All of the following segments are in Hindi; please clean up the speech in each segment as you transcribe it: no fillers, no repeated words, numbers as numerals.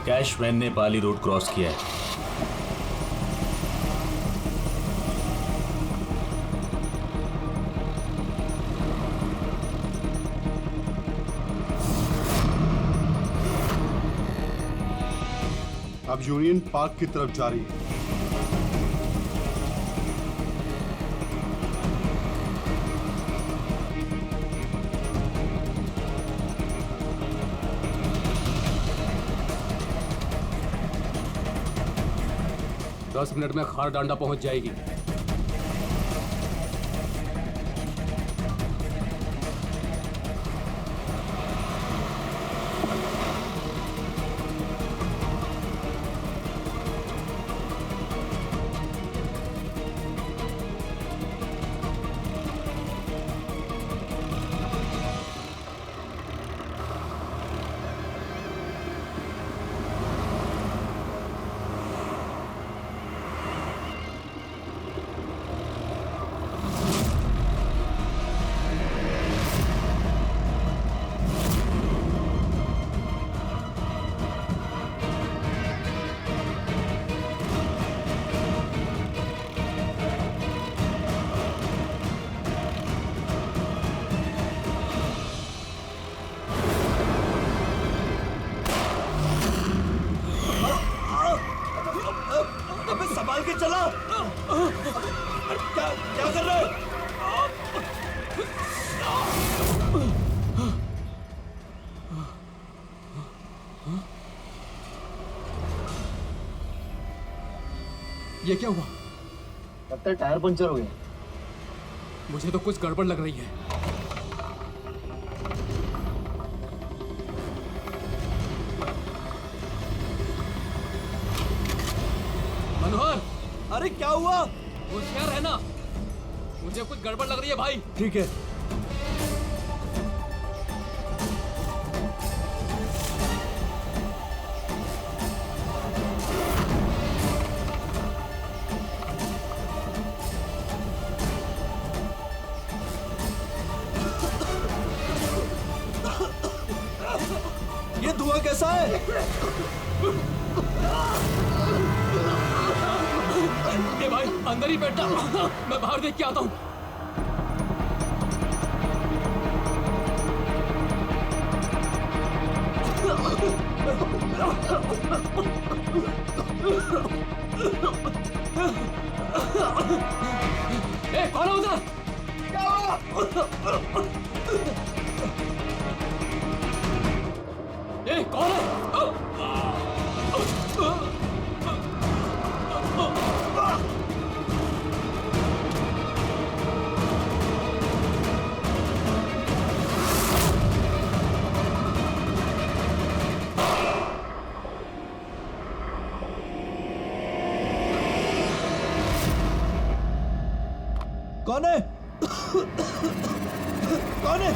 कैश वैन ने पाली रोड क्रॉस किया है। अब यूनियन पार्क की तरफ जा रही है। दस मिनट में खार डांडा पहुंच जाएगी। संभाल के चला। क्या क्या कर रहे हो? ये क्या हुआ? लगता है टायर पंचर हो गया। मुझे तो कुछ गड़बड़ लग रही है। मनोहर, अरे क्या हुआ? होशियार रहना, मुझे कुछ गड़बड़ लग रही है भाई। ठीक है। ये धुआं कैसा है? ये भाई अंदर ही बैठा, मैं बाहर देख के आता हूँ। ए, कौन है उधर? ए, कौन है? कौन है? कौन है?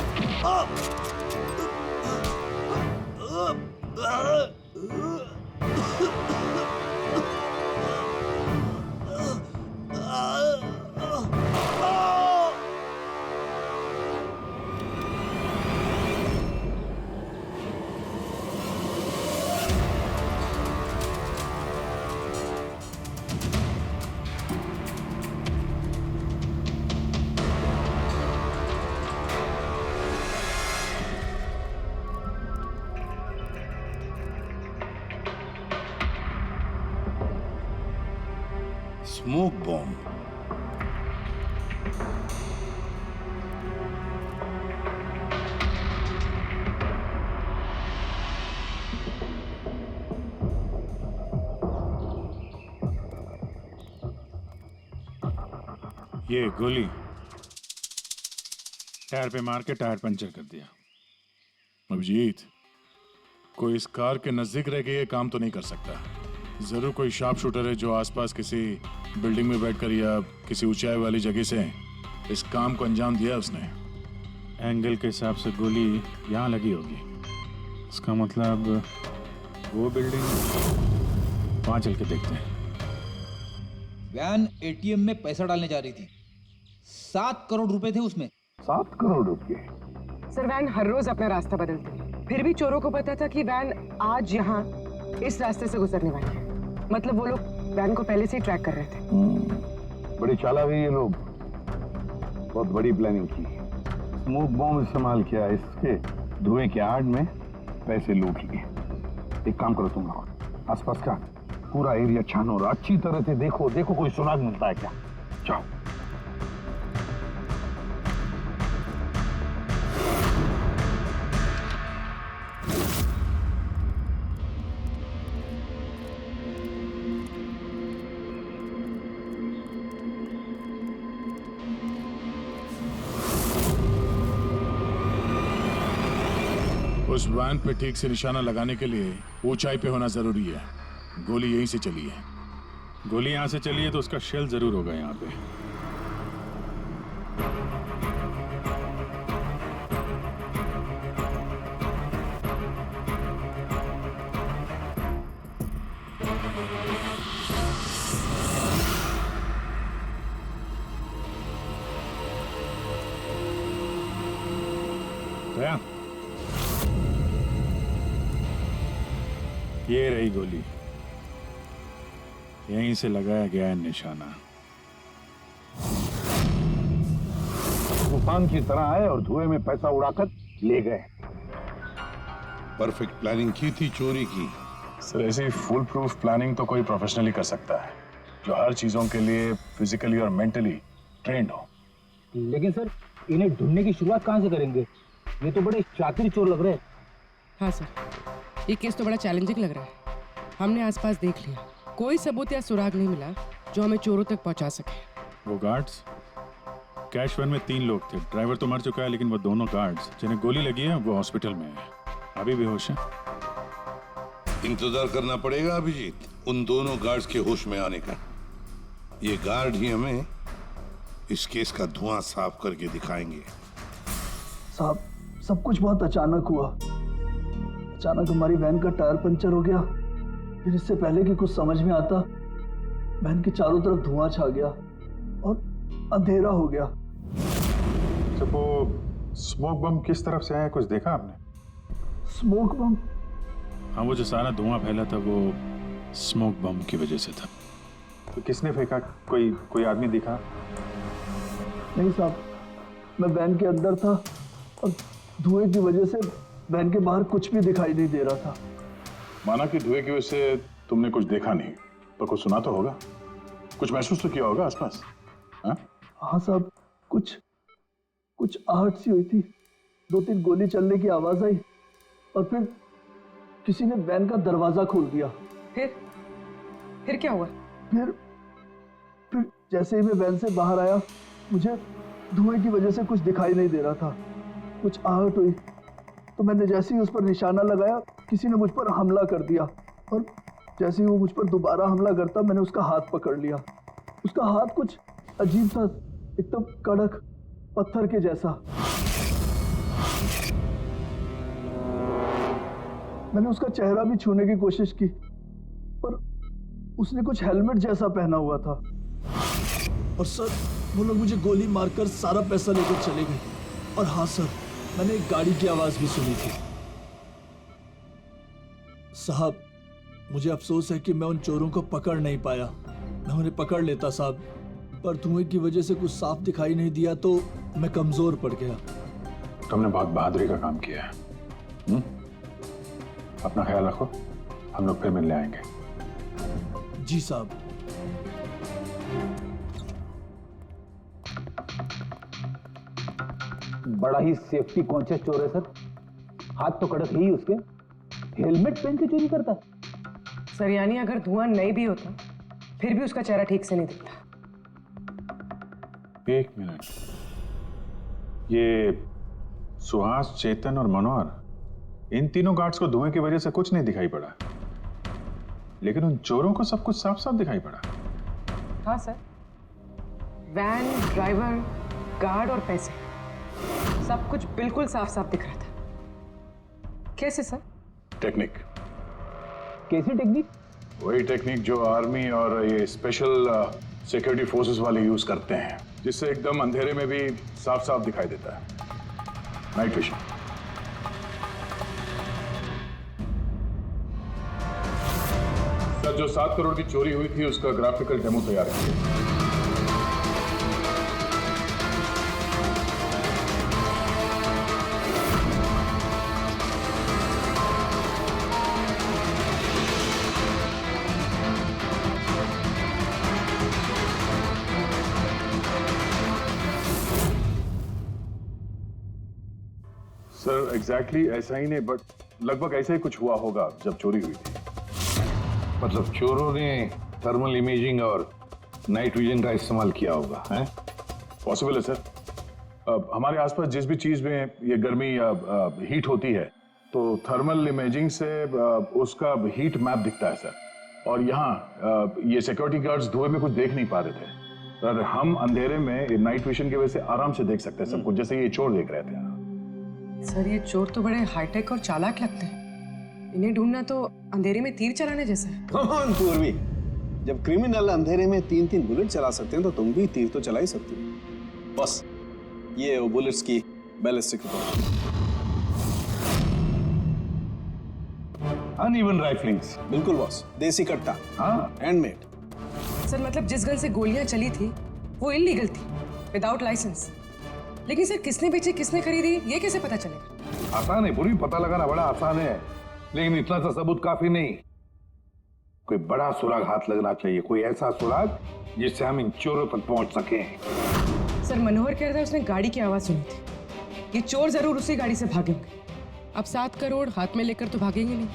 Smoke bomb. ये गोली टायर पे मार के टायर पंचर कर दिया। अभिजीत, कोई इस कार के नजदीक रह के ये काम तो नहीं कर सकता। जरूर कोई शार्प शूटर है जो आसपास किसी बिल्डिंग में बैठकर या किसी ऊंचाई वाली जगह से इस काम को अंजाम दिया उसने। एंगल के हिसाब से गोली यहाँ लगी होगी। इसका मतलब वो बिल्डिंग, वहां चल के देखते हैं। वैन एटीएम में पैसा डालने जा रही थी। 7 करोड़ रुपए थे उसमें। 7 करोड़ रुपए? सर, वैन हर रोज अपना रास्ता बदलती है, फिर भी चोरों को पता था कि वैन आज यहाँ इस रास्ते से गुजरने वाली है। मतलब वो लोग वैन को पहले से ही ट्रैक कर रहे थे। बड़ी चालाक है ये लोग, बहुत बड़ी प्लानिंग की। स्मोक बॉम्ब इस्तेमाल किया, इसके धुएं के आड़ में पैसे लूट लिए। एक काम करो तुम लोग, आसपास का पूरा एरिया छानो और अच्छी तरह से देखो कोई सुराग मिलता है क्या। जाओ। उस वैन पे ठीक से निशाना लगाने के लिए ऊंचाई पे होना जरूरी है। गोली यहीं से चली है। गोली यहाँ से चली है तो उसका शेल जरूर होगा यहाँ पे। दया, ये रही गोली, यहीं से लगाया गया है निशाना। तूफान की तरह आए और धुएं में पैसा उड़ाकर ले गए। परफेक्ट प्लानिंग की थी चोरी की। सर, ऐसी फुल प्रूफ प्लानिंग तो कोई प्रोफेशनली कर सकता है, जो हर चीजों के लिए फिजिकली और मेंटली ट्रेंड हो। लेकिन सर, इन्हें ढूंढने की शुरुआत कहाँ से करेंगे? ये तो बड़े शातिर चोर लग रहे हैं। हाँ सर, ये केस तो बड़ा चैलेंजिंग लग रहा है। हमने आसपास देख लिया, कोई सबूत या सुराग नहीं मिला जो हमें चोरों तक पहुंचा सके। वो गार्ड्स, कैश वैन में 3 लोग थे। ड्राइवर तो मर चुका है, लेकिन वो दोनों गार्ड्स जिन्हें गोली लगी है वो हॉस्पिटल में है, अभी बेहोश है। इंतजार करना पड़ेगा अभिजीत, उन दोनों गार्ड्स के होश में आने का। ये गार्ड ही हमें इस केस का धुआं साफ करके दिखाएंगे। साहब, सब कुछ बहुत अचानक हुआ। अचानक हमारी वैन का टायर पंचर हो गया। फिर इससे पहले कि कुछ समझ में आता, वैन के चारों तरफ धुआं छा गया और अंधेरा हो गया। तो वो स्मोक बम किस तरफ से आया, कुछ देखा आपने? स्मोक बम? हाँ, वो जो सारा धुआं फैला था वो स्मोक बम की वजह से था। तो किसने फेंका? कोई आदमी दिखा? नहीं साहब, मैं वैन के अंदर था और धुएं की वजह से वैन के बाहर कुछ भी दिखाई नहीं दे रहा था। माना कि धुएं की वजह से तुमने कुछ देखा नहीं, तो कुछ सुना तो होगा, कुछ महसूस तो किया होगा आसपास? हाँ साहब, कुछ आहट सी हुई थी। 2-3 गोली चलने की आवाज आई और फिर किसी ने वैन का दरवाजा खोल दिया। फिर क्या हुआ? फिर जैसे ही मैं वैन से बाहर आया, मुझे धुएं की वजह से कुछ दिखाई नहीं दे रहा था। कुछ आहट हुई तो मैंने जैसे ही उस पर निशाना लगाया, किसी ने मुझ पर हमला कर दिया और जैसे ही वो मुझ पर दोबारा हमला करता, मैंने उसका हाथ पकड़ लिया। उसका हाथ कुछ अजीब सा, एकदम कड़क पत्थर के जैसा। मैंने उसका चेहरा भी छूने की कोशिश की, पर उसने कुछ हेलमेट जैसा पहना हुआ था। और सर, वो लोग मुझे गोली मारकर सारा पैसा लेकर चले गए। और हाँ सर, मैंने एक गाड़ी की आवाज भी सुनी थी। साहब, मुझे अफसोस है कि मैं उन चोरों को पकड़ नहीं पाया। मैं उन्हें पकड़ लेता साहब, पर धुएं की वजह से कुछ साफ दिखाई नहीं दिया तो मैं कमजोर पड़ गया। तुमने बहुत बहादुरी का काम किया है। अपना ख्याल रखो, हम लोग फिर मिलने आएंगे। जी साहब। बड़ा ही सेफ्टी कॉन्शियस चोर है सर। हाथ तो कड़क ही उसके, हेलमेट पहन के चोरी करता है। सर, यानी अगर धुआं नहीं भी होता फिर भी उसका चेहरा ठीक से नहीं दिखता। 1 मिनट, ये सुहास, चेतन और मनोहर, इन तीनों गार्ड्स को धुएं की वजह से कुछ नहीं दिखाई पड़ा, लेकिन उन चोरों को सब कुछ साफ साफ दिखाई पड़ा। हाँ सर, वैन, ड्राइवर, गार्ड और पैसे, सब कुछ बिल्कुल साफ साफ दिख रहा था। कैसे सर? टेक्निक। कैसी टेक्निक? वही टेक्निक जो आर्मी और ये स्पेशल सिक्योरिटी फोर्सेस वाले यूज करते हैं, जिससे एकदम अंधेरे में भी साफ साफ दिखाई देता है। Night vision. जो 7 करोड़ की चोरी हुई थी उसका ग्राफिकल डेमो तैयार है। सर एग्जैक्टली ऐसा ही नहीं, बट लगभग ऐसा ही कुछ हुआ होगा जब चोरी हुई थी। मतलब चोरों ने थर्मल इमेजिंग और नाइट विजन का इस्तेमाल किया होगा, हैं? पॉसिबल है सर। हमारे आसपास जिस भी चीज में ये गर्मी या हीट होती है तो थर्मल इमेजिंग से उसका हीट मैप दिखता है सर। और यहाँ ये सिक्योरिटी गार्ड्स धुएं में कुछ देख नहीं पा रहे थे, पर हम अंधेरे में नाइट विजन की वजह से आराम से देख सकते हैं सब कुछ, जैसे ये चोर देख रहे थे। सर ये चोर तो बड़े हाईटेक और चालाक लगते हैं। इन्हें ढूंढना तो अंधेरे में तीर चलाने जैसा है। कौन पूर्वी, जब क्रिमिनल अंधेरे में 3-3 बुलेट चला सकते हैं तो तुम भी तीर तो चला ही सकते हो। बस ये वो बुलेट्स की बैलिस्टिक रिपोर्ट। अनइवन राइफलिंग्स। बिल्कुल बॉस, देसी कट्टा, हाँ हैंडमेड। सर मतलब जिस गन से गोलियां चली थी वो इलीगल थी, विदाउट लाइसेंस। लेकिन सर किसने बेची, किसने खरीदी, ये कैसे पता चलेगा? आसान है पूरी, पता लगाना बड़ा आसान है, लेकिन इतना सा सबूत काफी नहीं। कोई बड़ा सुराग हाथ लगना चाहिए, कोई ऐसा सुराग जिससे हम इन चोरों तक पहुंच सके। सर मनोहर कह रहा था उसने गाड़ी की आवाज सुनी थी। ये चोर जरूर उसी गाड़ी से भागे होंगे। अब 7 करोड़ हाथ में लेकर तो भागेंगे नहीं,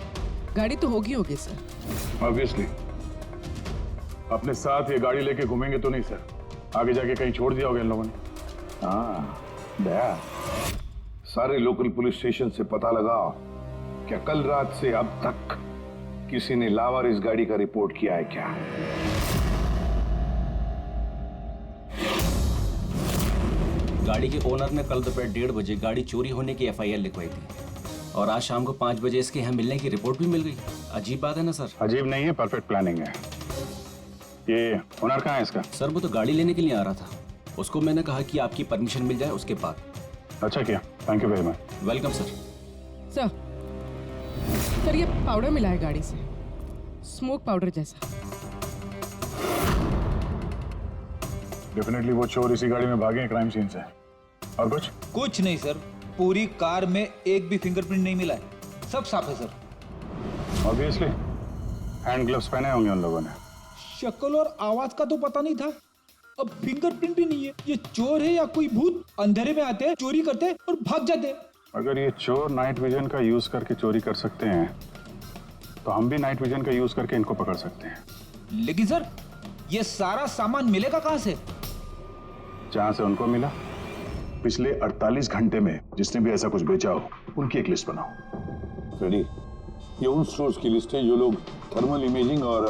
गाड़ी तो होगी सर। ऑब्वियसली अपने साथ ये गाड़ी लेके घूमेंगे तो नहीं सर, आगे जाके कहीं छोड़ दिया होगा इन लोगों ने। हाँ दया, सारे लोकल पुलिस स्टेशन से पता लगाओ क्या कल रात से अब तक किसी ने लावारिस गाड़ी का रिपोर्ट किया है क्या? गाड़ी के ओनर ने कल दोपहर 1:30 बजे गाड़ी चोरी होने की FIR लिखवाई थी और आज शाम को 5 बजे इसके यहाँ मिलने की रिपोर्ट भी मिल गई। अजीब बात है ना सर? अजीब नहीं है, परफेक्ट प्लानिंग है। ये ओनर कहाँ है इसका? सर वो तो गाड़ी लेने के लिए आ रहा था, उसको मैंने कहा कि आपकी परमिशन मिल जाए उसके बाद। अच्छा किया, thank you very much. Welcome sir. Sir ये पाउडर मिला है गाड़ी से, स्मोक पाउडर जैसा। डेफिनेटली वो चोर इसी गाड़ी में भागे हैं क्राइम सीन से। और कुछ नहीं सर, पूरी कार में एक भी फिंगरप्रिंट नहीं मिला है, सब साफ है सर। ऑब्वियसली हैंड ग्लव्स पहने होंगे उन लोगों ने। शक्ल और आवाज का तो पता नहीं था, अब फिंगरप्रिंट भी नहीं है। ये चोर है या कोई भूत? अंधेरे में आते हैं, चोरी करते हैं और भाग जाते हैं। अगर ये चोर नाइट विजन का यूज करके चोरी कर सकते हैं तो हम भी नाइट विजन का यूज करके इनको पकड़ सकते हैं। लेकिन सर ये सारा सामान मिलेगा कहाँ से? जहां से उनको मिला, पिछले 48 घंटे में जिसने भी ऐसा कुछ बेचा हो उनकी एक लिस्ट बनाओ। रेडी? ये उन स्टोर्स की लिस्ट है जो लोग थर्मल इमेजिंग और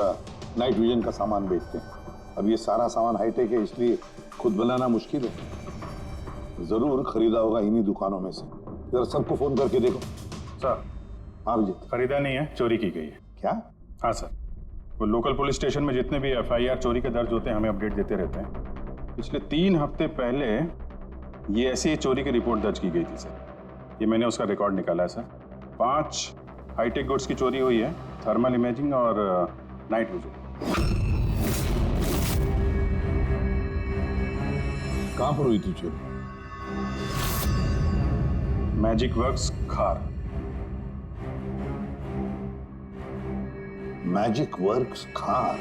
नाइट विजन का सामान बेचते हैं। अब ये सारा सामान हाईटेक है, इसलिए खुद बनाना मुश्किल है। जरूर खरीदा होगा इन्हीं दुकानों में से। जरा सबको फोन करके देखो। सर हाँ विजय। खरीदा नहीं है, चोरी की गई है। क्या? हाँ सर, वो लोकल पुलिस स्टेशन में जितने भी FIR चोरी के दर्ज होते हैं हमें अपडेट देते रहते हैं। पिछले 3 हफ्ते पहले ये ऐसी ही चोरी की रिपोर्ट दर्ज की गई थी सर। ये मैंने उसका रिकॉर्ड निकाला है सर। 5 हाईटेक गुड्स की चोरी हुई है, थर्मल इमेजिंग और नाइट विजन। कहां पर हुई थी चोरी? मैजिक वर्क्स खार। मैजिक वर्क्स खार।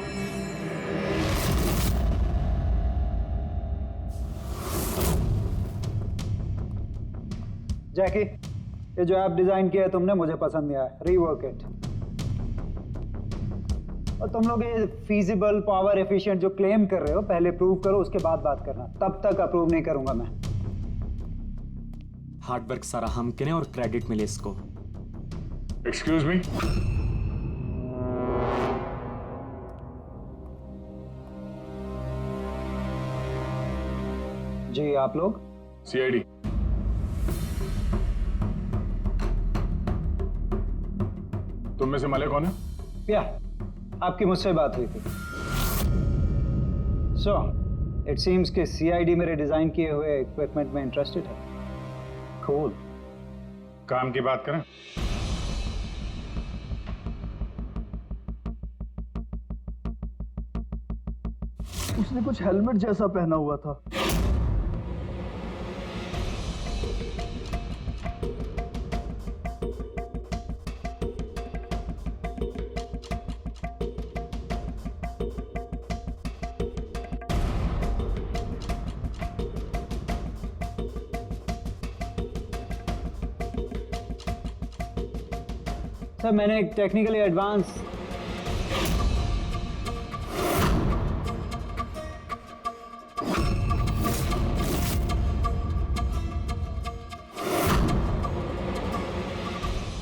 जैकी, ये जो ऐप डिजाइन किया है तुमने मुझे पसंद नहीं आया, रीवर्क इट। और तुम लोग ये फीजिबल, पावर एफिशिएंट जो क्लेम कर रहे हो पहले प्रूव करो, उसके बाद बात करना। तब तक अप्रूव नहीं करूंगा मैं। हार्ड वर्क सारा हम करें और क्रेडिट मिले इसको। एक्सक्यूज मी, जी आप लोग? CID। तुम में से मालिक कौन है? या आपकी मुझसे बात हुई थी। सो इट सीम्स कि CID मेरे डिजाइन किए हुए इक्विपमेंट में इंटरेस्टेड है। कूल। काम की बात करें। उसने कुछ हेलमेट जैसा पहना हुआ था। सर मैंने एक टेक्निकली एडवांस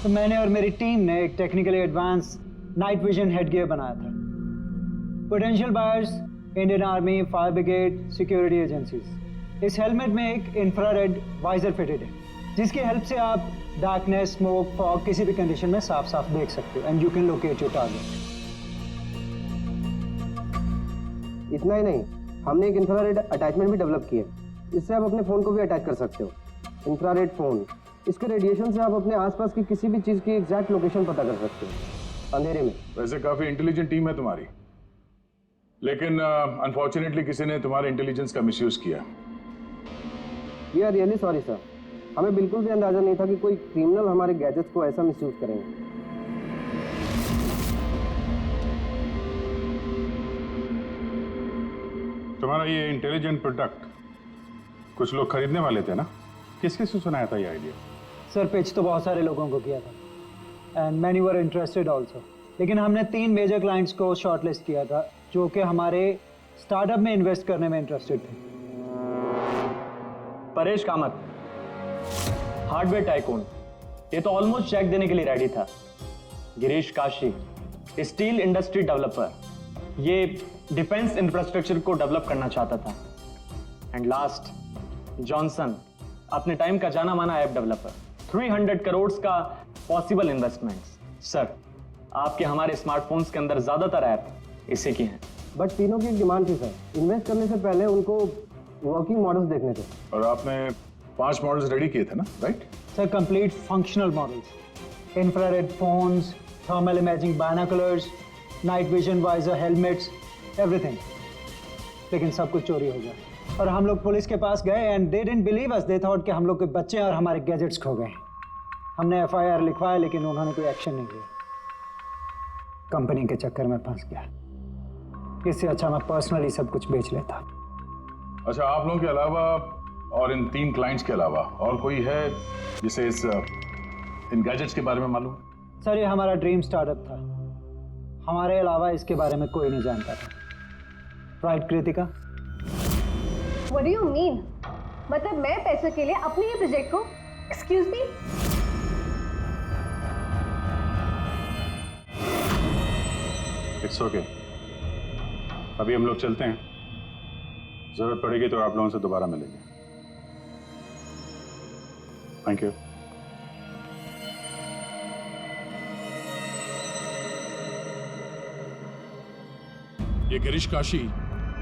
मैंने और मेरी टीम ने एक technically advance night vision headgear बनाया था। Potential buyers Indian army, fire brigade, security agencies. इस हेलमेट में एक इंफ्रारेड वाइजर फिटेड है जिसकी हेल्प से आप डार्कनेस, स्मोक, फॉग किसी भी कंडीशन में साफ साफ देख सकते हो and you can locate your target. इतना ही नहीं, हमने एक इंफ्रारेड अटैचमेंट भी डेवलप किया है। इससे आप अपने फ़ोन को भी अटैच कर सकते हो। इंफ्रारेड फ़ोन, इसके रेडिएशन से आप अपने आसपास की किसी भी चीज़ की एग्जैक्ट लोकेशन पता कर सकते हो अंधेरे में। वैसे काफी इंटेलिजेंट टीम है तुम्हारी, लेकिन अनफॉर्चुनेटली किसी ने तुम्हारे इंटेलिजेंस का मिसयूज किया। We are really sorry sir, हमें बिल्कुल भी अंदाजा नहीं था कि कोई क्रिमिनल हमारे गैजेट्स को ऐसा मिसयूज करेंगे। तुम्हारा ये इंटेलिजेंट प्रोडक्ट कुछ लोग खरीदने वाले थे ना? किस किस से सुनाया था ये आइडिया? सर पिच तो बहुत सारे लोगों को किया था and many were interested also, लेकिन हमने 3 मेजर क्लाइंट्स को शॉर्टलिस्ट किया था जो कि हमारे स्टार्टअप में इन्वेस्ट करने में इंटरेस्टेड थे। परेश कामत, हार्डवेयर टाइकून, ये तो ऑलमोस्ट चेक देने के लिए रेडी था। Girish Kashi, steel industry developer, ये डिफेंस इंफ्रास्ट्रक्चर को डेवलप करना चाहता था। एंड लास्ट जॉनसन, अपने टाइम का जाना माना ऐप डेवलपर, 300 करोड़ का पॉसिबल इन्वेस्टमेंट्स। सर आपके हमारे स्मार्टफोन्स के अंदर ज्यादातर ऐप इसी की हैं। बट तीनों की एक डिमांड थी सर, इन्वेस्ट करने से पहले उनको वर्किंग मॉडल्स देखने थे। और आपने 5 मॉडल्स रेडी किए थे ना, right? Sir complete functional models, infrared phones, thermal imaging binoculars, night vision visor helmets, everything. लेकिन सब कुछ चोरी हो गया और हम लोग पुलिस के पास गए and they didn't believe us, they thought कि हम लोग के बच्चे और हमारे गैजेट्स खो गए। हमने एफआईआर लिखवाया लेकिन उन्होंने कोई एक्शन नहीं लिया। कंपनी के चक्कर में फंस गया। इससे अच्छा मैं पर्सनली सब कुछ बेच लेता। अच्छा, आप लोगों के अलावा और इन 3 क्लाइंट्स के अलावा और कोई है जिसे इन गैजेट्स के बारे में मालूम? सर ये हमारा ड्रीम स्टार्टअप था, हमारे अलावा इसके बारे में कोई नहीं जानता था। Right Kritika? What do you mean? मतलब मैं पैसे के लिए अपने ही प्रोजेक्ट को, एक्सक्यूज मी? इट्स ओके, अभी हम लोग चलते हैं, जरूरत पड़ेगी तो आप लोगों से दोबारा मिलेंगे। Thank you. ये गिरीश काशी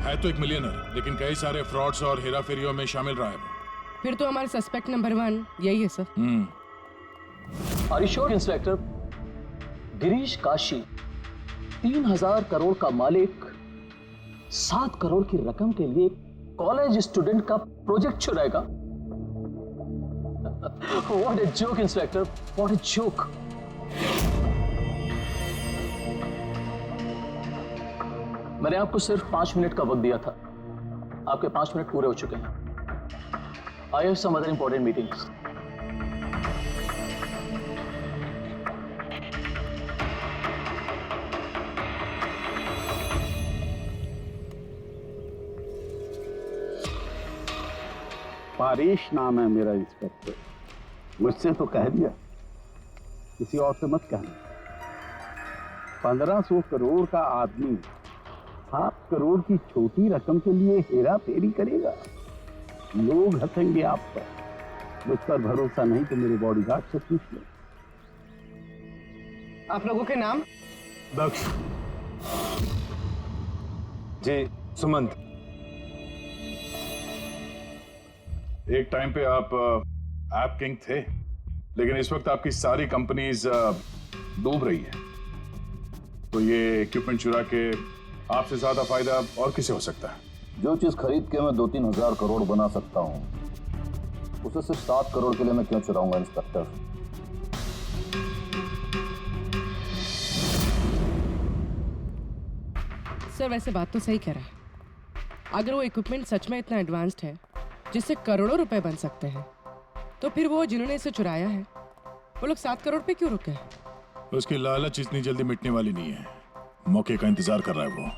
है तो एक मिलियनर, लेकिन कई सारे फ्रॉड्स और हेराफेरियों में शामिल रहा है वो। फिर तो हमारे सस्पेक्ट नंबर 1 यही है sir. Are you sure inspector? Girish Kashi 3000 crore का मालिक 7 करोड़ की रकम के लिए कॉलेज स्टूडेंट का प्रोजेक्ट चुराएगा? What a joke inspector, what a joke. मैंने आपको सिर्फ 5 मिनट का वक्त दिया था, आपके 5 मिनट पूरे हो चुके हैं। I have some other important meetings. Paresh नाम है मेरा इंस्पेक्टर, मुझसे तो कह दिया, किसी और से मत कहना। 1500 करोड़ का आदमी 7 करोड़ की छोटी रकम के लिए हेरा फेरी करेगा? लोग हंसेंगे आप पर। मुझ पर भरोसा नहीं तो मेरे बॉडीगार्ड से पूछ लो। आप लोगों के नाम? दक्ष जी, सुमंत। एक टाइम पे आप ऐप किंग थे, लेकिन इस वक्त आपकी सारी कंपनीज डूब रही है, तो ये इक्विपमेंट चुरा के आपसे ज्यादा फायदा और किसे हो सकता है? जो चीज खरीद के मैं 2-3 हजार करोड़ बना सकता हूं, उसे सिर्फ 7 करोड़ के लिए मैं क्यों चुराऊंगा इंस्पेक्टर? सर वैसे बात तो सही कह रहा है। अगर वो इक्विपमेंट सच में इतना एडवांस्ड है जिससे करोड़ों रुपए बन सकते हैं, तो फिर वो जिन्होंने इसे चुराया है वो लोग 7 करोड़ पे क्यों रुके? उसकी लालच इतनी जल्दी मिटने वाली नहीं है। मौके का इंतजार कर रहा है वो।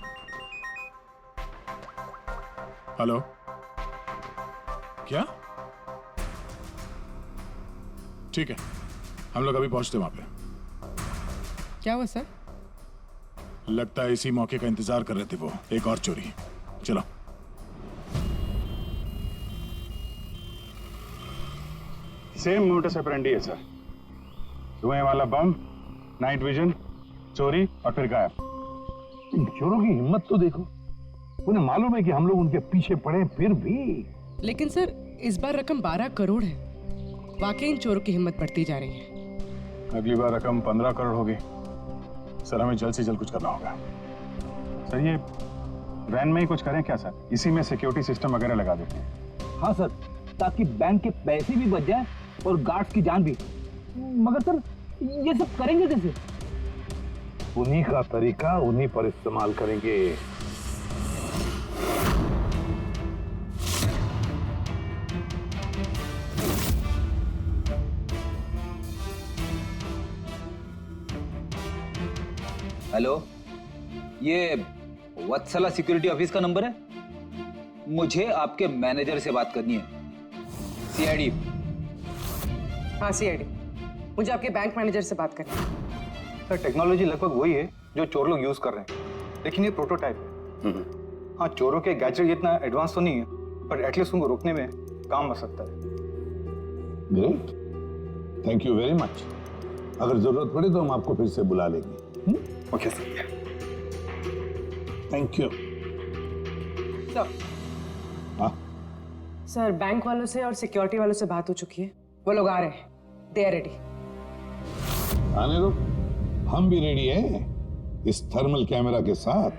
हेलो, क्या? ठीक है, हम लोग अभी पहुंचते वहां पे। क्या हुआ सर? लगता है इसी मौके का इंतजार कर रहे थे वो। एक और चोरी। चलो। सेम मोटस ऑपरेंडी है सर। धुएं वाला बम, नाइट विजन, चोरी और फिर गायब। इन चोरों की हिम्मत तो देखो। उन्हें मालूम है कि हम लोग उनके पीछे पड़े, फिर भी। लेकिन सर इस बार रकम 12 करोड़ है। वाकई इन चोरों की हिम्मत बढ़ती जा रही है। अगली बार रकम 15 करोड़ होगी। सर हमें जल्द से जल्द कुछ करना होगा। सर ये वैन में ही कुछ करें क्या सर? इसी में सिक्योरिटी सिस्टम वगैरह लगा देते हैं। हाँ सर, ताकि बैंक के पैसे भी बच जाए और गार्ड्स की जान भी। मगर सर ये सब करेंगे कैसे? उन्हीं का तरीका उन्हीं पर इस्तेमाल करेंगे। हेलो, ये वत्सला सिक्योरिटी ऑफिस का नंबर है? मुझे आपके मैनेजर से बात करनी है। सीआईडी। हाँ सीआईडी, मुझे आपके बैंक मैनेजर से बात करनी है। सर टेक्नोलॉजी लगभग वही है जो चोर लोग यूज कर रहे हैं, लेकिन ये प्रोटोटाइप है। हाँ, चोरों के गैजेट जितना एडवांस तो नहीं है, पर एटलीस्ट उनको रोकने में काम आ सकता है। Great, thank you very much. अगर जरूरत पड़े तो हम आपको फिर से बुला लेंगे। Okay sir, thank you. Sir bank वालों से और सिक्योरिटी वालों से बात हो चुकी है। वो लोग आ रहे हैं। They are ready. आने दो, हम भी रेडी हैं इस थर्मल कैमरा के साथ।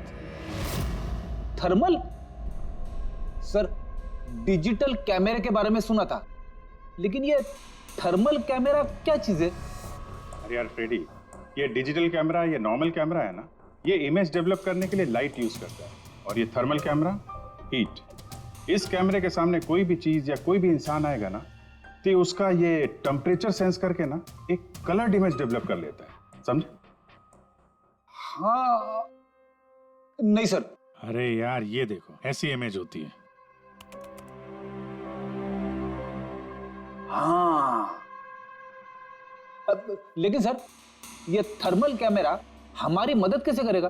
थर्मल? सर डिजिटल कैमरे के बारे में सुना था, लेकिन ये थर्मल कैमरा क्या चीज है? अरे यार फ्रेडी, ये डिजिटल कैमरा, ये नॉर्मल कैमरा है ना, ये इमेज डेवलप करने के लिए लाइट यूज करता है, और ये थर्मल कैमरा हीट। इस कैमरे के सामने कोई भी चीज या कोई भी इंसान आएगा ना, तो उसका ये टेम्परेचर सेंस करके ना एक कलर्ड इमेज डेवलप कर लेता है, समझे? हाँ नहीं सर। अरे यार ये देखो, ऐसी इमेज होती है। हाँ लेकिन सर ये थर्मल कैमरा हमारी मदद कैसे करेगा?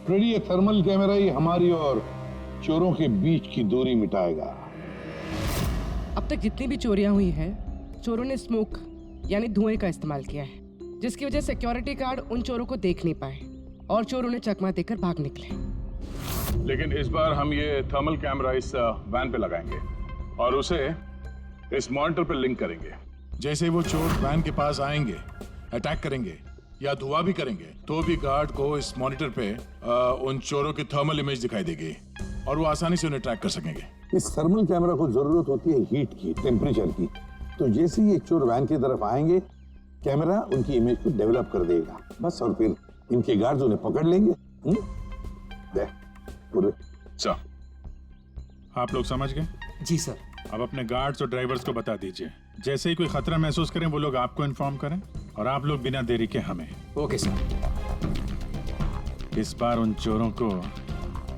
फ्रेडी, ये थर्मल कैमरा ही हमारी और चोरों के बीच की दूरी मिटाएगा। अब तक जितनी भी चोरियां हुई है, चोरों ने स्मोक यानी धुएं का इस्तेमाल किया है, जिसकी वजह से सिक्योरिटी गार्ड उन चोरों को देख नहीं पाए और चोर उन्हें चकमा देकर भाग निकले। लेकिन इस बार हम ये थर्मल कैमरा इस वैन पे लगाएंगे और उसे इस मॉनिटर पे लिंक करेंगे। जैसे वो चोर वैन के पास आएंगे, अटैक करेंगे या धुआं भी करेंगे, तो भी गार्ड को इस मॉनिटर पे उन चोरों की थर्मल इमेज दिखाई देगी और वो आसानी से उन्हें ट्रैक कर सकेंगे। इस थर्मल कैमरा को जरूरत होती है हीट की, टेम्परेचर की। तो जैसे ही एक चोर वैन की तरफ आएंगे, कैमरा उनकी इमेज को डेवलप कर देगा बस, और फिर इनके गार्ड्स उन्हें पकड़ लेंगे। पूरे आप लोग समझ गए? जी सर। अब अपने गार्ड्स और ड्राइवर्स को बता दीजिए, जैसे ही कोई खतरा महसूस करें वो लोग आपको इन्फॉर्म करें, और आप लोग बिना देरी के हमें। Okay sir. इस बार उन चोरों को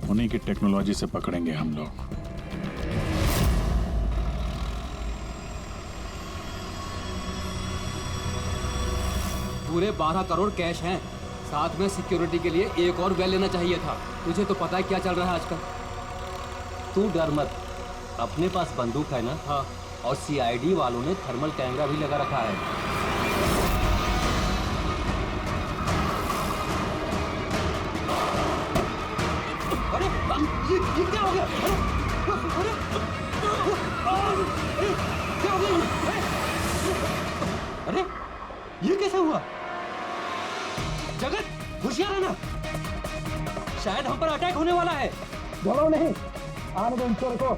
उन्हीं की टेक्नोलॉजी से पकड़ेंगे हम लोग। पूरे 12 करोड़ कैश हैं, साथ में सिक्योरिटी के लिए एक और वेल लेना चाहिए था। तुझे तो पता है क्या चल रहा है आजकल। तू डर मत, अपने पास बंदूक है ना? हाँ। और सीआईडी वालों ने थर्मल कैमरा भी लगा रखा है। अरे ये क्या हो गया? क्या हो गया? अरे ये कैसे हुआ? जगत होशियार रहना, शायद हम पर अटैक होने वाला है। बोलो नहीं, आने दो इन चोर को,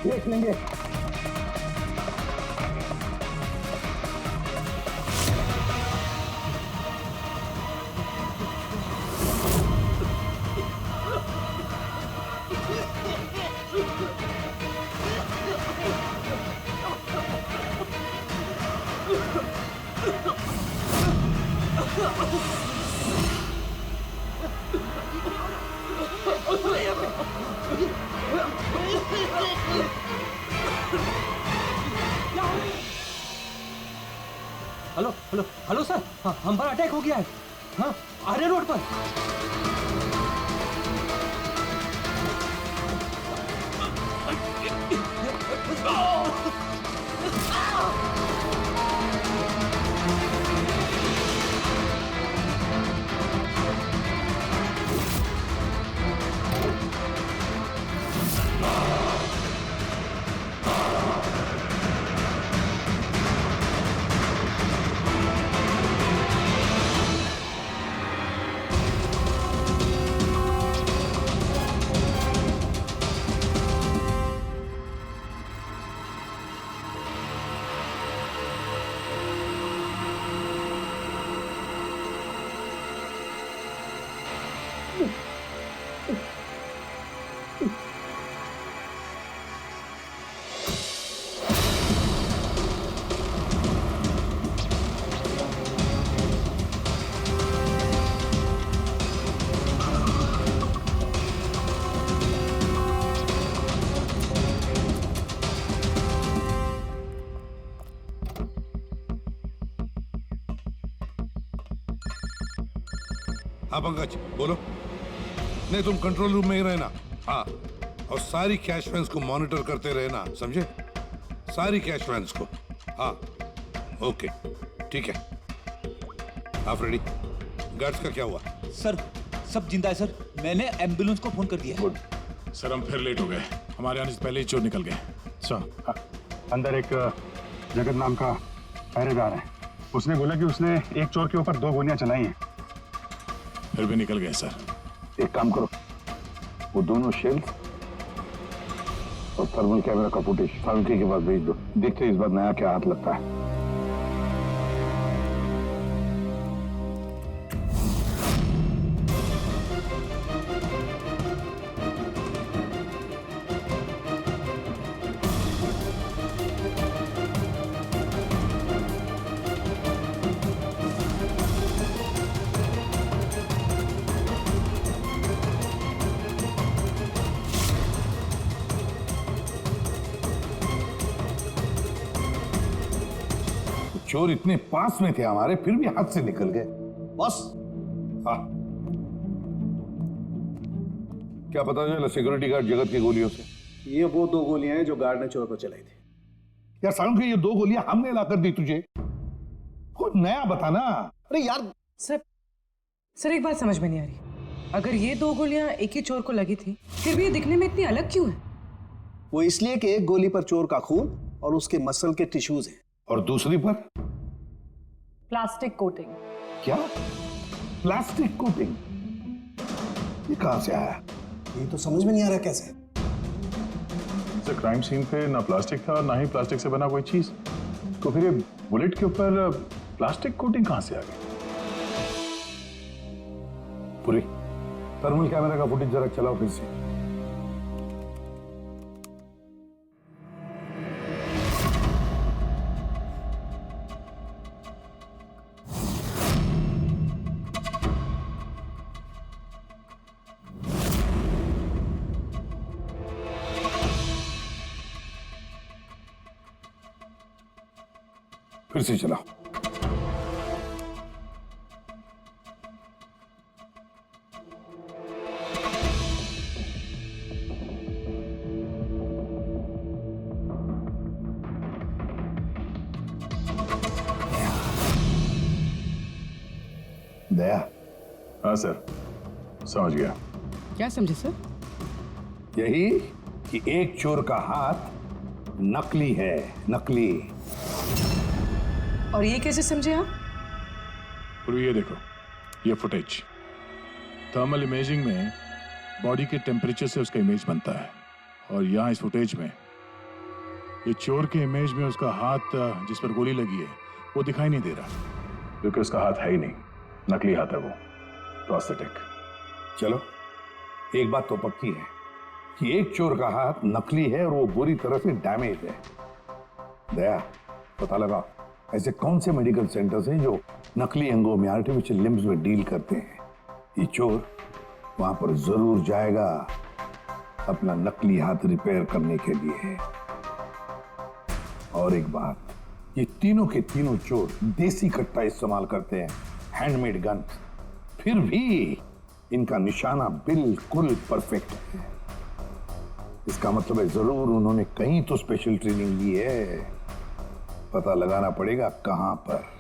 देख लेंगे। हेलो हेलो हेलो सर, हाँ, हम पर अटैक हो गया है। हाँ, आर्य रोड पर। हाँ पंकज बोलो। नहीं तुम कंट्रोल रूम में ही रहना। हाँ, और सारी कैश वैन्स को मॉनिटर करते रहना, समझे? सारी कैश वैन्स को। हाँ ओके ठीक है। आप रेडी? गार्ड्स का क्या हुआ? सर सब जिंदा है सर, मैंने एम्बुलेंस को फोन कर दिया है। सर हम फिर लेट हो गए, हमारे आने से पहले ही चोर निकल गए। सर अंदर एक जगत नाम का पहरेदार है, उसने बोला कि उसने एक चोर के ऊपर 2 गोलियां चलाई हैं। फिर भी निकल गए सर। एक काम करो, वो दोनों शेल्स और थर्मल कैमरा का फुटेज सालुंकी के पास भेज दो, देखते इस बार नया क्या हाथ लगता है। चोर इतने पास में थे हमारे, फिर भी हाथ से निकल गए। बस हाँ, क्या पता चला सिक्योरिटी गार्ड जगत की गोलियों से? ये वो 2 गोलियां हैं जो गार्ड ने चोर को चलाई थी। यार सालुंकी, ये 2 गोलियां हमने लाकर दी तुझे, कुछ नया बताना। अरे यार सर एक बात समझ में नहीं आ रही, अगर ये 2 गोलियां एक ही चोर को लगी थी, फिर भी ये दिखने में इतनी अलग क्यों है? वो इसलिए कि एक गोली पर चोर का खून और उसके मसल के टिश्यूज हैं, और दूसरी पर प्लास्टिक कोटिंग। क्या? Plastic coating? ये कहां से आया? ये तो समझ में नहीं आ रहा कैसे। सर क्राइम सीन पे ना प्लास्टिक था और ना ही प्लास्टिक से बना कोई चीज, तो फिर ये बुलेट के ऊपर प्लास्टिक कोटिंग कहां से आ गई? पूरी थर्मल कैमरा का फुटेज जरा चलाओ फिर से। फिर से चलाओ। दया। हाँ सर समझ गया। क्या समझे सर? यही कि एक चोर का हाथ नकली है, नकली। और ये कैसे समझे आप? पूर्वी ये देखो, ये फुटेज थर्मल इमेजिंग में बॉडी के टेम्परेचर से उसका इमेज बनता है, और यहाँ इस फुटेज में ये चोर के इमेज में उसका हाथ जिस पर गोली लगी है वो दिखाई नहीं दे रहा, क्योंकि उसका हाथ है ही नहीं, नकली हाथ है वो, प्रोस्थेटिक। चलो, एक बात तो पक्की है कि एक चोर का हाथ नकली है और वो बुरी तरह से डैमेज है। दया, पता लगा ऐसे कौन से मेडिकल सेंटर्स हैं जो नकली अंगों में, आर्टिफिशियल लिम्स में डील करते हैं। ये चोर वहां पर जरूर जाएगा अपना नकली हाथ रिपेयर करने के लिए। और एक बात, ये तीनों के तीनों चोर देसी कट्टा इस्तेमाल करते हैं, हैंडमेड गन। फिर भी इनका निशाना बिल्कुल परफेक्ट है। इसका मतलब है जरूर उन्होंने कहीं तो स्पेशल ट्रेनिंग ली है। पता लगाना पड़ेगा कहां पर।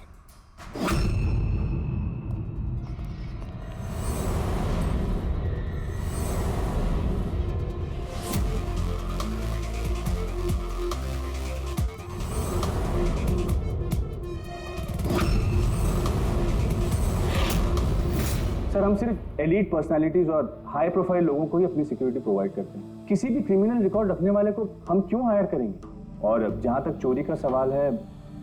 सर, हम सिर्फ एलीट पर्सनालिटीज और हाई प्रोफाइल लोगों को ही अपनी सिक्योरिटी प्रोवाइड करते हैं। किसी भी क्रिमिनल रिकॉर्ड रखने वाले को हम क्यों हायर करेंगे? और जहां तक चोरी का सवाल है,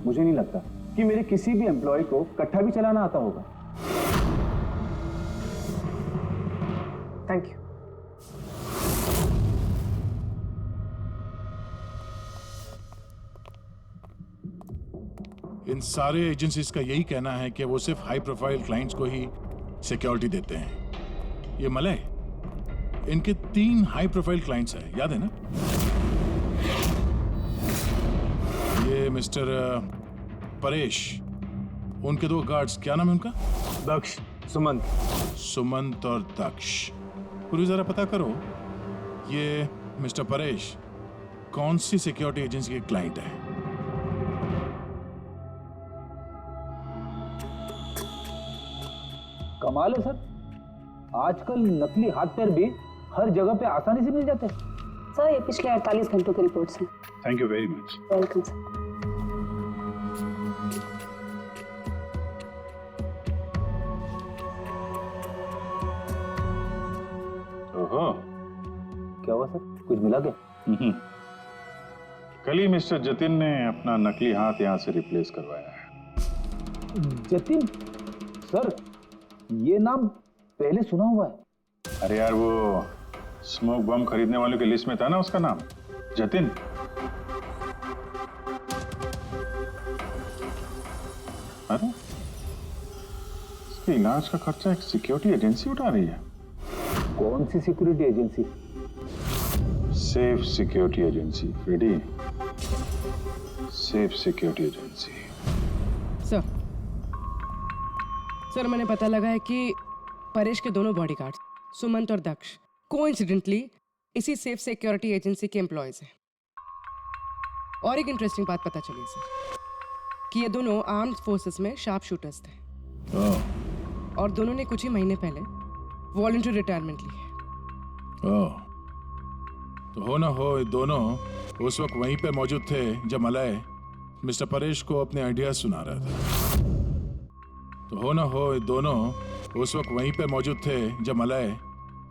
मुझे नहीं लगता कि मेरे किसी भी एम्प्लॉय को कट्टा भी चलाना आता होगा। Thank you. इन सारे एजेंसीज का यही कहना है कि वो सिर्फ हाई प्रोफाइल क्लाइंट्स को ही सिक्योरिटी देते हैं। ये मलय, इनके 3 हाई प्रोफाइल क्लाइंट्स हैं, याद है ना? ये मिस्टर परेश, उनके 2 गार्ड्स, क्या नाम है उनका? दक्ष, सुमंत। सुमंत और दक्ष। पूरी जरा पता करो ये मिस्टर परेश कौन सी सिक्योरिटी एजेंसी के क्लाइंट है। कमाल है सर, आजकल नकली हाथ पैर भी हर जगह पे आसानी से मिल जाते हैं। सर, ये पिछले 48 घंटों की रिपोर्ट्स हैं। Thank you very much. Welcome sir. ओहो, क्या हुआ सर, कुछ मिला क्या? कल ही मिस्टर जतिन ने अपना नकली हाथ यहाँ से रिप्लेस करवाया है। जतिन? सर, ये नाम पहले सुना हुआ है। अरे यार, वो स्मोक बम खरीदने वालों की लिस्ट में था ना उसका नाम, जतिन। अरे, इसके इलाज का खर्चा एक सिक्योरिटी एजेंसी उठा रही है। कौन सी security agency? Safe security agency. Ready? Safe security agency. Sir, मैंने पता लगा है कि परेश के दोनों बॉडीगार्ड्स, सुमंत और दक्ष, कोइंसिडेंटली इसी सेफ सिक्योरिटी एजेंसी के एम्प्लॉयज हैं। और एक इंटरेस्टिंग बात पता चली सर कि ये दोनों आर्म्ड फोर्सेस में शार्प शूटर्स थे। और दोनों ने कुछ ही महीने पहले वॉलंटरी रिटायरमेंट ली है। तो हो ना हो ये दोनों उस वक्त वहीं पे मौजूद थे जब मलय मिस्टर परेश को अपने आइडिया सुना रहा था। तो हो ना हो ये दोनों उस वक्त वहीं पे मौजूद थे जब मलय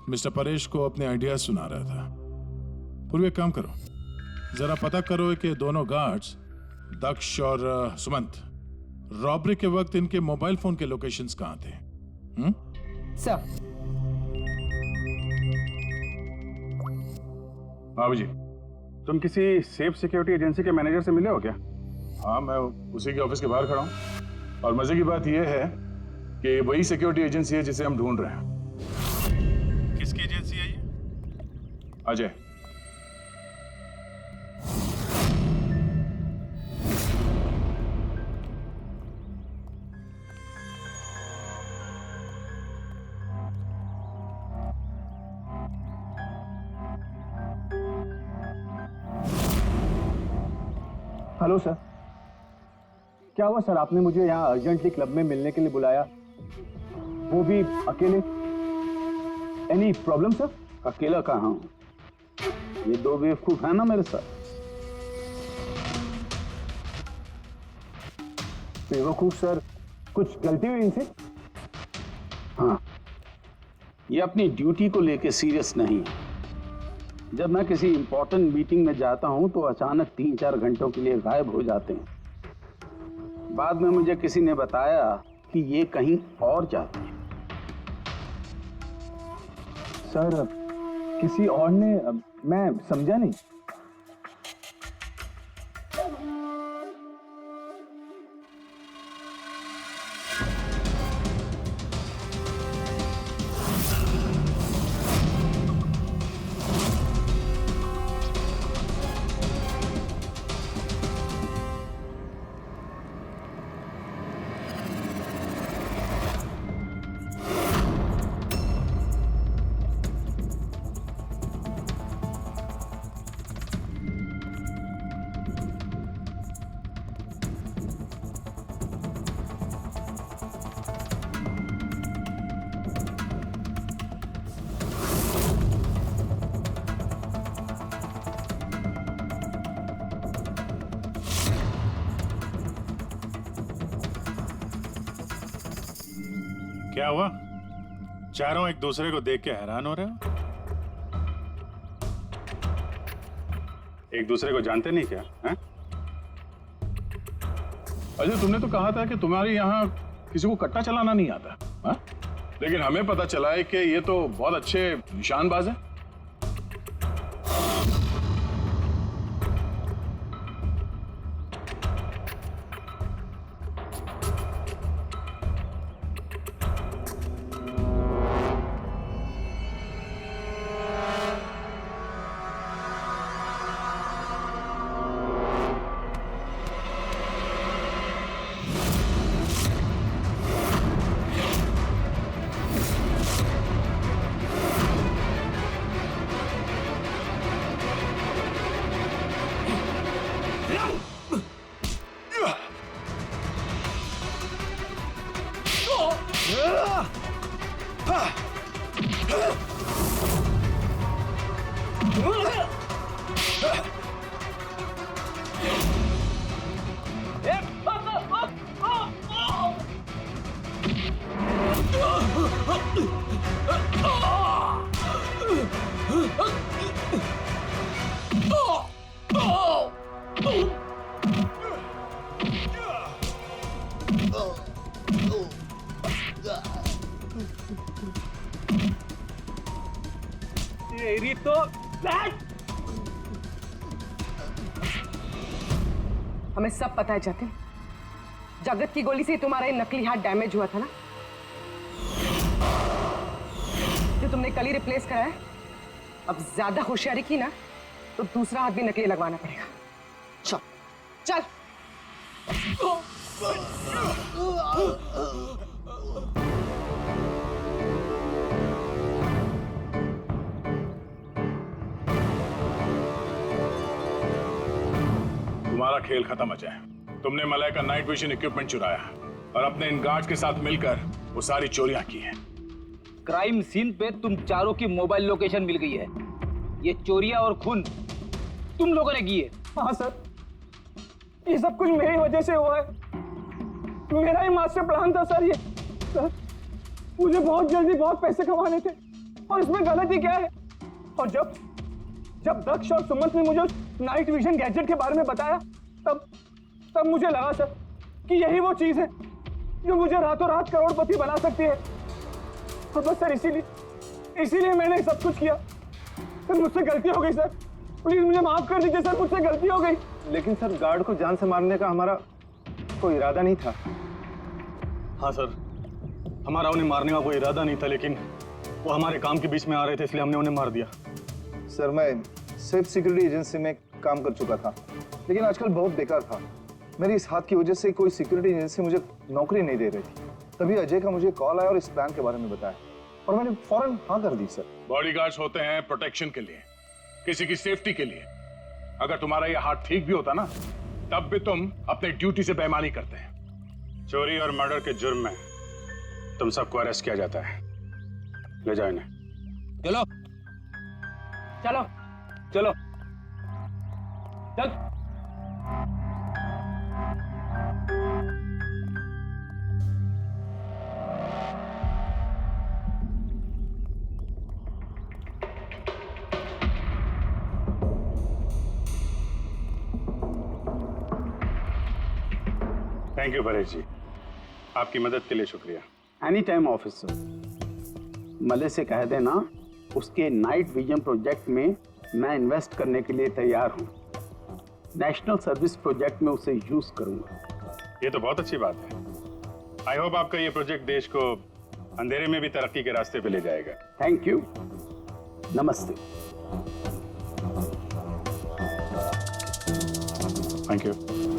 मिस्टर परेश को अपने आइडिया सुना रहा था। पूर्व एक काम करो, जरा पता करो कि दोनों गार्ड्स दक्ष और सुमंत रॉबरी के वक्त इनके मोबाइल फोन के लोकेशंस कहाँ थे। सर। बाबू जी, तुम किसी सेफ सिक्योरिटी एजेंसी के मैनेजर से मिले हो क्या? हाँ, मैं उसी के ऑफिस के बाहर खड़ा हूँ। और मजे की बात यह है कि वही सिक्योरिटी एजेंसी है जिसे हम ढूंढ रहे हैं। किसकी एजेंसी है ये? अजय। हेलो सर, क्या हुआ सर? आपने मुझे यहाँ अर्जेंटली क्लब में मिलने के लिए बुलाया, वो भी अकेले। Any problem sir? अकेला कहाँ हूँ, ये 2 बेवकूफ है ना मेरे साथ। बेवकूफ सर, कुछ गलती हुई इनसे? हाँ, ये अपनी ड्यूटी को लेके सीरियस नहीं है। जब मैं किसी इंपॉर्टेंट मीटिंग में जाता हूं तो अचानक 3-4 घंटों के लिए गायब हो जाते हैं। बाद में मुझे किसी ने बताया कि ये कहीं और जाते हैं। सर किसी और ने, मैं समझा नहीं। क्या हुआ? चारों एक दूसरे को देख के हैरान हो रहे हो? एक दूसरे को जानते नहीं क्या? हैं? अजय, तुमने तो कहा था कि तुम्हारे यहाँ किसी को कट्टा चलाना नहीं आता, हाँ? लेकिन हमें पता चला है कि ये तो बहुत अच्छे निशानबाज हैं। हमें सब पता है जतिन, जगत की गोली से तुम्हारा ये नकली हाथ डैमेज हुआ था ना, जो तुमने कल ही रिप्लेस कराया है। अब ज्यादा होशियारी की ना तो दूसरा हाथ भी नकली लगवाना पड़ेगा। चल चल। तुम्हारा खेल खत्म अजय। तुमने मलय का नाइट विजन इक्विपमेंट चुराया और अपने इन गार्ड्स के साथ मिलकर वो सारी चोरियां की हैं। क्राइम सीन पे तुम चारों की मोबाइल लोकेशन मिल गई है। ये चोरियां और खून तुम लोगों ने की है। हाँ सर, ये सब कुछ मेरी वजह से हुआ है। मेरा ही मास्टर प्लान था सर ये। सर, मुझे बहुत जल्दी बहुत पैसे कमाने थे और इसमें गलती क्या है? और जब दक्ष और सुमंत ने मुझे नाइट विजन गैजेट के बारे में बताया तब मुझे लगा सर कि यही वो चीज है जो मुझे रातों रात करोड़पति बना सकती है। और बस सर इसीलिए मैंने सब कुछ किया। सर मुझसे गलती हो गई सर, प्लीज मुझे माफ कर दीजिए सर, मुझसे गलती हो गई। लेकिन सर गार्ड को जान से मारने का हमारा कोई इरादा नहीं था। हाँ सर, हमारा उन्हें मारने का कोई इरादा नहीं था, लेकिन वो हमारे काम के बीच में आ रहे थे इसलिए हमने उन्हें मार दिया। सर मैं सिर्फ सिक्योरिटी एजेंसी में काम कर चुका था, लेकिन आजकल बहुत बेकार था। मेरी इस हाथ की वजह से कोई सिक्योरिटी एजेंसी मुझे नौकरी नहीं दे रही थी। तभी अजय का मुझे कॉल आया और इस प्लान के बारे में बताया और मैंने फौरन हाँ कर दी। सर बॉडीगार्ड्स होते हैं प्रोटेक्शन के लिए, किसी की सेफ्टी के लिए। अगर तुम्हारा ये हाथ ठीक भी होता ना तब भी तुम अपने ड्यूटी से बेईमानी करते हैं। चोरी और मर्डर के जुर्म में तुम सबको अरेस्ट किया जाता है। ले जाओ इन्हें। चलो चलो चलो चल। थैंक यू परेश जी, आपकी मदद के लिए शुक्रिया। Any time officer. मले से कह देना उसके नाइट विजन प्रोजेक्ट में मैं इन्वेस्ट करने के लिए तैयार हूँ। नेशनल सर्विस प्रोजेक्ट में उसे यूज करूंगा। ये तो बहुत अच्छी बात है। आई होप आपका ये प्रोजेक्ट देश को अंधेरे में भी तरक्की के रास्ते पे ले जाएगा। थैंक यू, नमस्ते। Thank you.